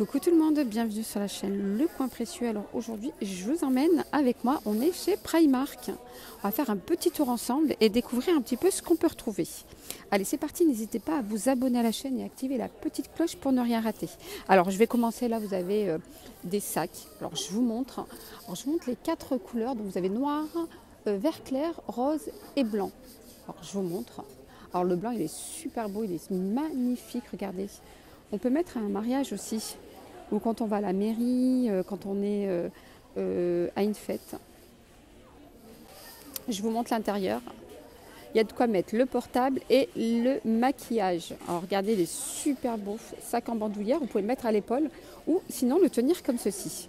Coucou tout le monde, bienvenue sur la chaîne Le Coin Précieux. Alors aujourd'hui, je vous emmène avec moi, on est chez Primark. On va faire un petit tour ensemble et découvrir un petit peu ce qu'on peut retrouver. Allez, c'est parti, n'hésitez pas à vous abonner à la chaîne et activer la petite cloche pour ne rien rater. Alors je vais commencer là, vous avez des sacs. Alors je vous montre. Alors je vous montre les 4 couleurs. Donc vous avez noir, vert clair, rose et blanc. Alors je vous montre. Alors le blanc, il est super beau, il est magnifique, regardez. On peut mettre à un mariage aussi, ou quand on va à la mairie, quand on est à une fête. Je vous montre l'intérieur. Il y a de quoi mettre le portable et le maquillage. Alors regardez, il est super beau. Sac en bandoulière, vous pouvez le mettre à l'épaule ou sinon le tenir comme ceci.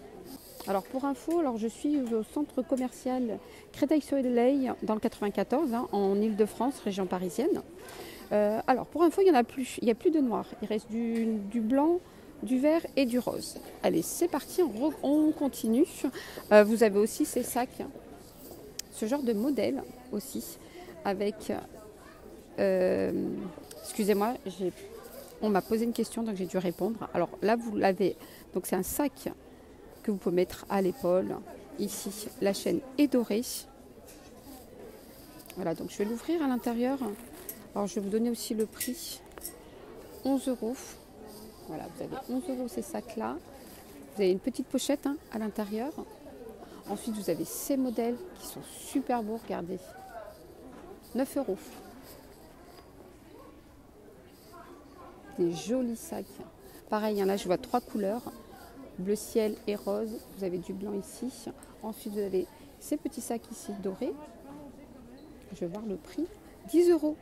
Alors pour info, alors je suis au centre commercial Créteil-Soleil dans le 94, en Ile-de-France, région parisienne. Alors pour info, il n'y en a plus, il n'y a plus de noir. Il reste du blanc, du vert et du rose. Allez, c'est parti, on continue. Vous avez aussi ces sacs, ce genre de modèle aussi, avec... excusez-moi, on m'a posé une question, donc j'ai dû répondre. Alors là, vous l'avez, donc c'est un sac que vous pouvez mettre à l'épaule. Ici, la chaîne est dorée. Voilà, donc je vais l'ouvrir à l'intérieur. Alors je vais vous donner aussi le prix. 11 €. Voilà, vous avez 11 € ces sacs-là. Vous avez une petite pochette à l'intérieur. Ensuite, vous avez ces modèles qui sont super beaux, regardez. 9 €. Des jolis sacs. Pareil, là je vois 3 couleurs. Bleu ciel et rose. Vous avez du blanc ici. Ensuite, vous avez ces petits sacs ici dorés. Je vais voir le prix. 10 €.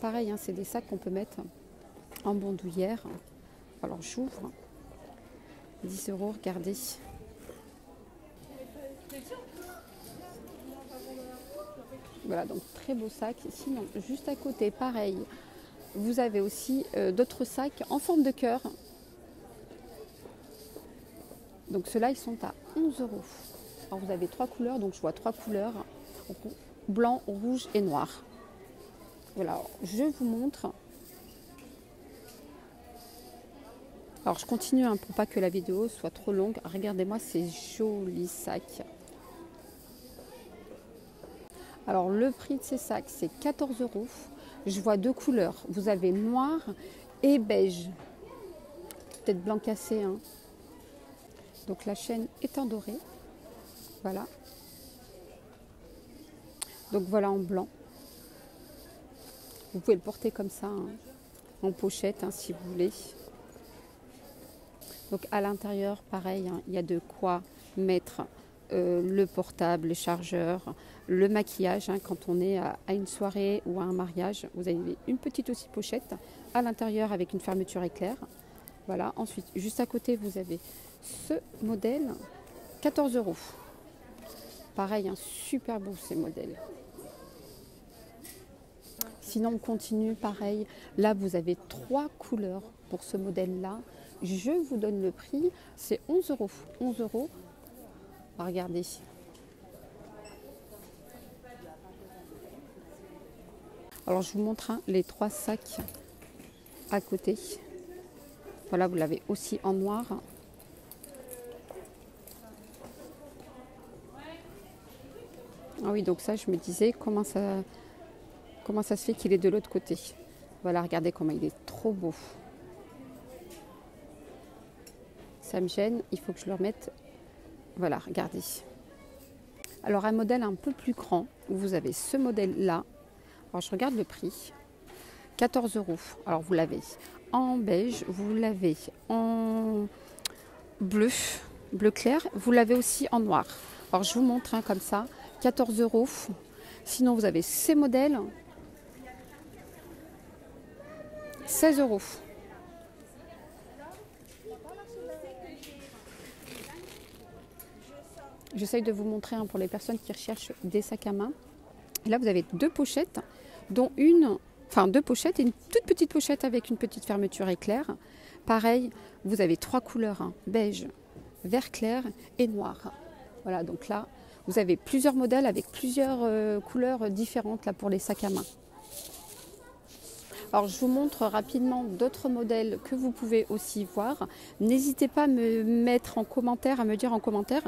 Pareil, c'est des sacs qu'on peut mettre en bandoulière. Alors j'ouvre. 10 €, regardez. Voilà, donc très beau sac. Sinon, juste à côté, pareil, vous avez aussi d'autres sacs en forme de cœur. Donc ceux-là, ils sont à 11 €. Alors vous avez 3 couleurs, donc je vois 3 couleurs. Blanc, rouge et noir. Voilà, je vous montre. Alors je continue pour pas que la vidéo soit trop longue. Regardez-moi ces jolis sacs. Alors le prix de ces sacs, c'est 14 €. Je vois 2 couleurs. Vous avez noir et beige. Peut-être blanc cassé. Donc la chaîne est en doré. Voilà. Donc voilà en blanc. Vous pouvez le porter comme ça, en pochette, si vous voulez. Donc à l'intérieur, pareil, il y a de quoi mettre le portable, le chargeur, le maquillage. Quand on est à une soirée ou à un mariage, vous avez une petite aussi pochette à l'intérieur avec une fermeture éclair. Voilà. Ensuite, juste à côté, vous avez ce modèle, 14 €. Pareil, super beau ces modèles. Sinon, on continue, pareil. Là, vous avez 3 couleurs pour ce modèle-là. Je vous donne le prix, c'est 11 €. 11 €. Regardez. Alors, je vous montre les 3 sacs à côté. Voilà, vous l'avez aussi en noir. Ah oui, donc ça, je me disais, comment ça se fait qu'il est de l'autre côté. Voilà, regardez comment il est trop beau. Ça me gêne, il faut que je le remette. Voilà, regardez. Alors un modèle un peu plus grand, vous avez ce modèle-là. Alors je regarde le prix. 14 €. Alors vous l'avez en beige, vous l'avez en bleu clair, vous l'avez aussi en noir. Alors je vous montre comme ça, 14 €. Sinon vous avez ces modèles. 16 €. J'essaye de vous montrer pour les personnes qui recherchent des sacs à main. Et là, vous avez 2 pochettes, dont deux pochettes et une toute petite pochette avec une petite fermeture éclair. Pareil, vous avez 3 couleurs, beige, vert clair et noir. Voilà, donc là, vous avez plusieurs modèles avec plusieurs couleurs différentes là, pour les sacs à main. Alors je vous montre rapidement d'autres modèles que vous pouvez aussi voir. N'hésitez pas à me mettre en commentaire, à me dire en commentaire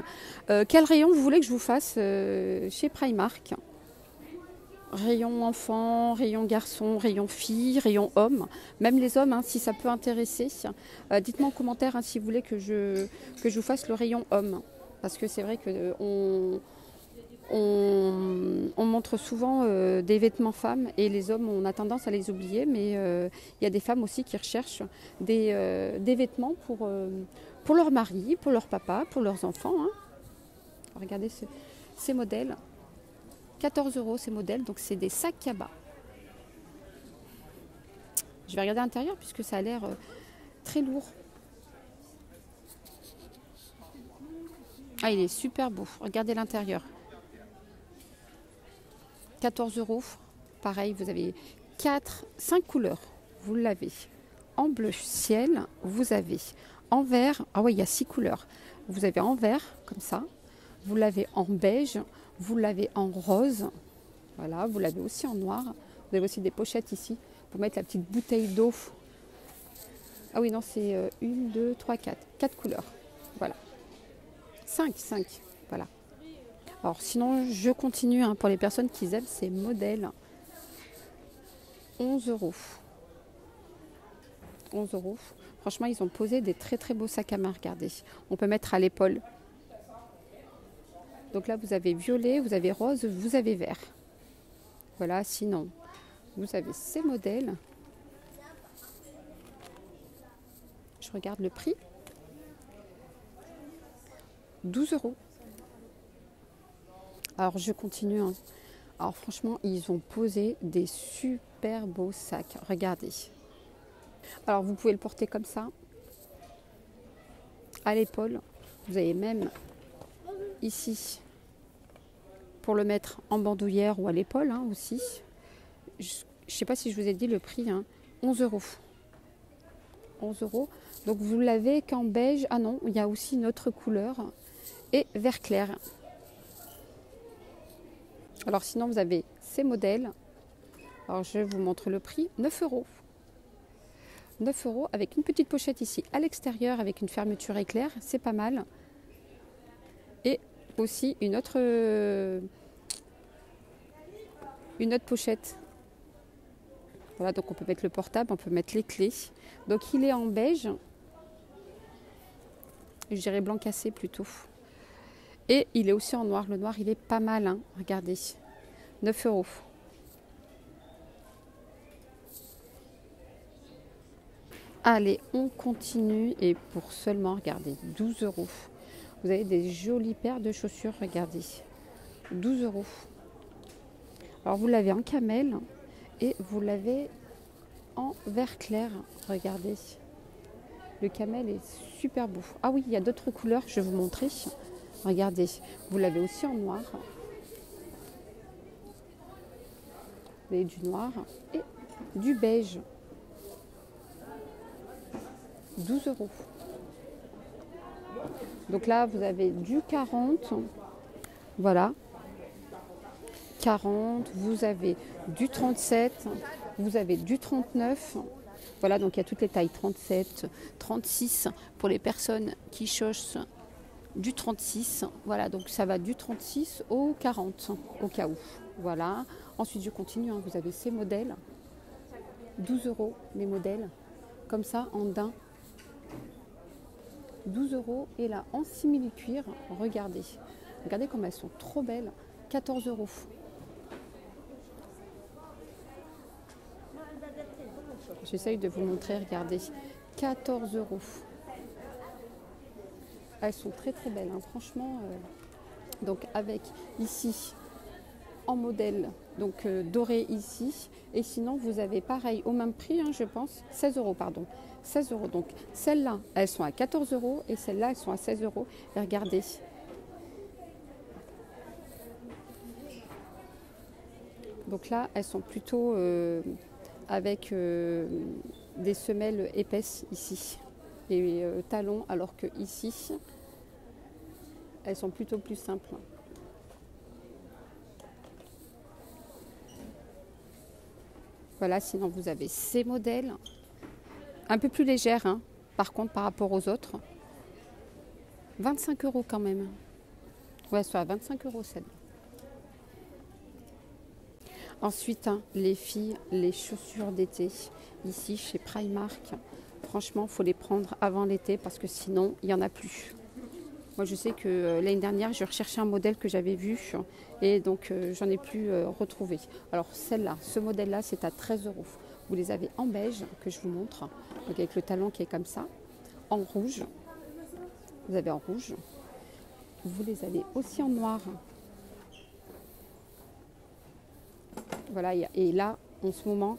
quel rayon vous voulez que je vous fasse chez Primark. Rayon enfant, rayon garçon, rayon fille, rayon homme, même les hommes, hein, si ça peut intéresser. Dites-moi en commentaire si vous voulez que je vous fasse le rayon homme. Parce que c'est vrai qu'on montre souvent des vêtements femmes et les hommes, on a tendance à les oublier. Mais il y a des femmes aussi qui recherchent des vêtements pour leur mari, pour leur papa, pour leurs enfants. Hein. Regardez ces modèles. 14 € ces modèles, donc c'est des sacs cabas. Je vais regarder à l'intérieur puisque ça a l'air très lourd. Ah, il est super beau. Regardez l'intérieur. 14 €. Pareil, vous avez 5 couleurs. Vous l'avez en bleu ciel, vous avez en vert. Ah oui, il y a 6 couleurs. Vous avez en vert, comme ça. Vous l'avez en beige. Vous l'avez en rose, voilà, vous l'avez aussi en noir. Vous avez aussi des pochettes ici pour mettre la petite bouteille d'eau. Ah oui, non, c'est 1, 2, 3, 4. 4 couleurs, voilà. 5, voilà. Alors sinon, je continue hein, pour les personnes qui aiment ces modèles. 11 €. 11 €. Franchement, ils ont posé des très très beaux sacs à main, regardez. On peut mettre à l'épaule. Donc là, vous avez violet, vous avez rose, vous avez vert. Voilà, sinon, vous avez ces modèles. Je regarde le prix. 12 €. Alors, je continue. Hein. Alors, franchement, ils ont posé des super beaux sacs. Regardez. Alors, vous pouvez le porter comme ça, à l'épaule. Vous avez même ici pour le mettre en bandoulière ou à l'épaule hein, aussi. Je ne sais pas si je vous ai dit le prix, hein, 11 €. 11 €. Donc vous l'avez qu'en beige. Ah non, il y a aussi une autre couleur et vert clair. Alors sinon vous avez ces modèles. Alors je vous montre le prix, 9 €. 9 € avec une petite pochette ici à l'extérieur avec une fermeture éclair, c'est pas mal. Et aussi une autre pochette. Voilà, donc on peut mettre le portable, on peut mettre les clés. Donc il est en beige, je dirais blanc cassé plutôt. Et il est aussi en noir. Le noir, il est pas mal, hein. Regardez, 9 €. Allez, on continue et pour seulement, regardez, 12 €. Vous avez des jolies paires de chaussures, regardez, 12 €. Alors vous l'avez en camel et vous l'avez en vert clair, regardez. Le camel est super beau. Ah oui, il y a d'autres couleurs, je vais vous montrer. Regardez, vous l'avez aussi en noir. Vous avez du noir et du beige. 12 €. Donc là, vous avez du 40. Voilà. 40. Vous avez du 37. Vous avez du 39. Voilà, donc il y a toutes les tailles. 37, 36 pour les personnes qui cherchent du 36. Voilà, donc ça va du 36 au 40 au cas où. Voilà. Ensuite, je continue. Hein, vous avez ces modèles. 12 € les modèles. Comme ça, en daim. 12 € et là en simili-cuir, regardez comme elles sont trop belles, 14 €. J'essaye de vous montrer, regardez, 14 €. Elles sont très très belles, hein, franchement. Donc avec ici en modèle donc doré ici, et sinon vous avez pareil au même prix, hein, je pense, 16 € pardon. 16 €. Donc celles-là, elles sont à 14 € et celles-là, elles sont à 16 €. Et regardez. Donc là, elles sont plutôt avec des semelles épaisses ici et talons, alors que ici, elles sont plutôt plus simples. Voilà, sinon vous avez ces modèles. Un peu plus légères, hein, par contre, par rapport aux autres. 25 € quand même. Ouais, soit à 25 € celle-là. Ensuite, hein, les filles, les chaussures d'été. Ici, chez Primark. Franchement, il faut les prendre avant l'été parce que sinon, il n'y en a plus. Moi, je sais que l'année dernière, je recherchais un modèle que j'avais vu et donc j'en ai plus retrouvé. Alors, celle-là, ce modèle-là, c'est à 13 €. Vous les avez en beige, que je vous montre, donc avec le talon qui est comme ça, en rouge. Vous avez en rouge. Vous les avez aussi en noir. Voilà, et là, en ce moment,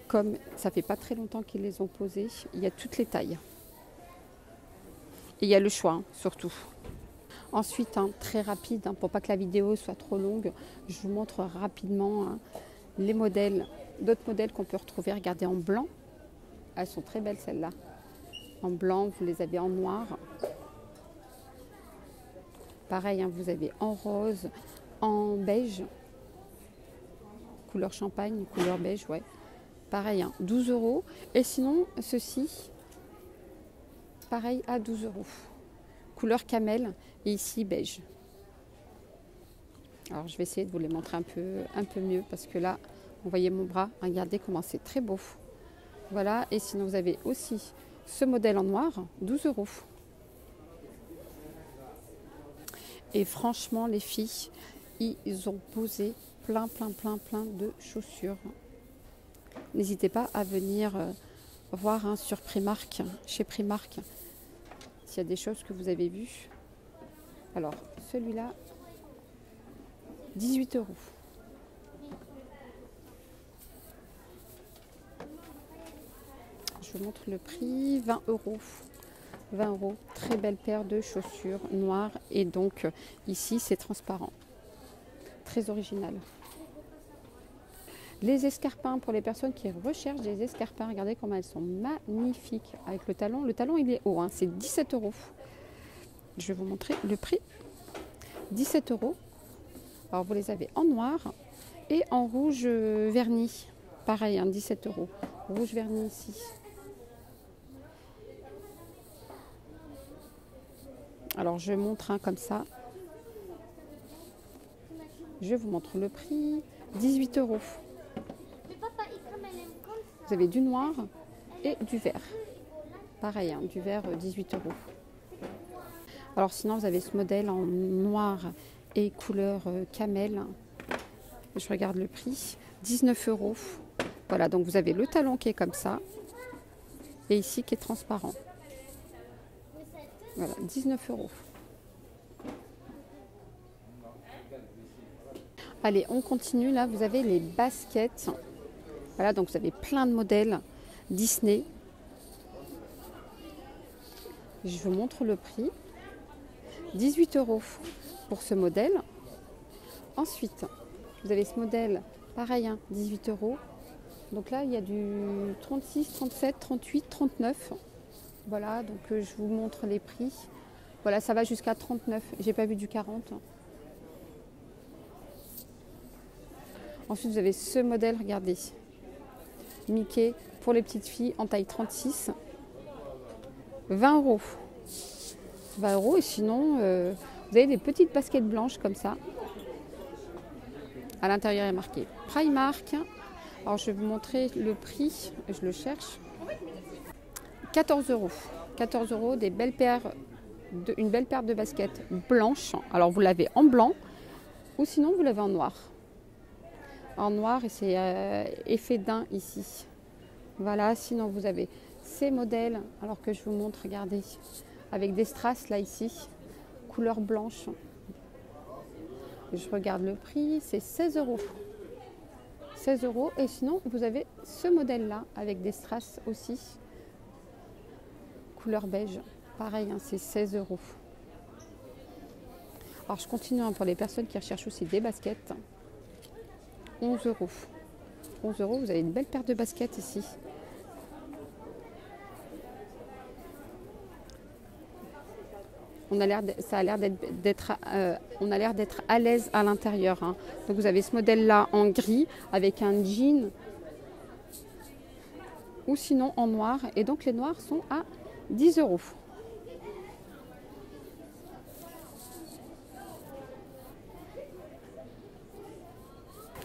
comme ça fait pas très longtemps qu'ils les ont posés, il y a toutes les tailles. Et il y a le choix, hein, surtout. Ensuite, hein, très rapide, hein, pour pas que la vidéo soit trop longue, je vous montre rapidement hein, les modèles, d'autres modèles qu'on peut retrouver. Regardez en blanc. Elles sont très belles celles-là. En blanc, vous les avez en noir. Pareil, hein, vous avez en rose, en beige. Couleur champagne, couleur beige, ouais. Pareil, hein, 12 €. Et sinon, ceci, pareil à 12 €. Couleur camel et ici beige. Alors je vais essayer de vous les montrer un peu mieux parce que là, vous voyez mon bras. Regardez comment c'est très beau. Voilà, et sinon vous avez aussi ce modèle en noir, 12 €. Et franchement, les filles, ils ont posé plein de chaussures. N'hésitez pas à venir voir hein, sur Primark, chez Primark, s'il y a des choses que vous avez vues. Alors, celui-là, 18 €. Je vous montre le prix, 20 €. 20 €, très belle paire de chaussures noires et donc ici c'est transparent. Très original. Les escarpins, pour les personnes qui recherchent des escarpins, regardez comment elles sont magnifiques avec le talon. Le talon il est haut, hein, c'est 17 €. Je vais vous montrer le prix. 17 €. Alors vous les avez en noir et en rouge verni. Pareil, hein, 17 €. Rouge verni ici. Alors je montre un comme ça. Je vous montre le prix. 18 €. Vous avez du noir et du vert. Pareil, hein, du vert 18 €. Alors sinon vous avez ce modèle en noir et couleur camel. Je regarde le prix. 19 €. Voilà, donc vous avez le talon qui est comme ça. Et ici qui est transparent. Voilà, 19 €. Allez, on continue. Là, vous avez les baskets. Voilà, donc vous avez plein de modèles Disney. Je vous montre le prix. 18 € pour ce modèle. Ensuite, vous avez ce modèle, pareil, hein, 18 €. Donc là, il y a du 36, 37, 38, 39. Voilà, donc je vous montre les prix. Voilà, ça va jusqu'à 39. J'ai pas vu du 40. Ensuite, vous avez ce modèle, regardez. Mickey pour les petites filles en taille 36. 20 €. 20 € et sinon, vous avez des petites baskets blanches comme ça. À l'intérieur est marqué Primark. Alors, je vais vous montrer le prix. Je le cherche. 14 €. 14 €, des belles paires une belle paire de baskets blanches. Alors, vous l'avez en blanc ou sinon, vous l'avez en noir. En noir et c'est effet daim ici. Voilà, sinon vous avez ces modèles, alors que je vous montre, regardez, avec des strass là ici, couleur blanche. Je regarde le prix, c'est 16 €. 16 € et sinon vous avez ce modèle là avec des strass aussi, couleur beige. Pareil, hein, c'est 16 €. Alors je continue hein, pour les personnes qui recherchent aussi des baskets. 11 €. 11 €, vous avez une belle paire de baskets ici. On a l'air d'être à l'aise à l'intérieur. Hein. Donc vous avez ce modèle-là en gris avec un jean ou sinon en noir. Et donc les noirs sont à 10 euros.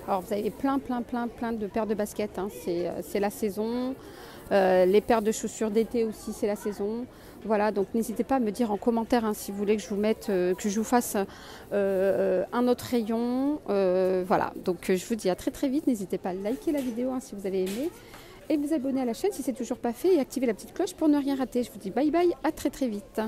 Alors vous avez plein de paires de baskets, hein. C'est la saison. Les paires de chaussures d'été aussi, c'est la saison. Voilà, donc n'hésitez pas à me dire en commentaire, hein, si vous voulez que je vous mette, que je vous fasse un autre rayon. Voilà, donc je vous dis à très vite. N'hésitez pas à liker la vidéo, hein, si vous avez aimé, et vous abonner à la chaîne si ce n'est toujours pas fait, et activer la petite cloche pour ne rien rater. Je vous dis bye bye, à très vite.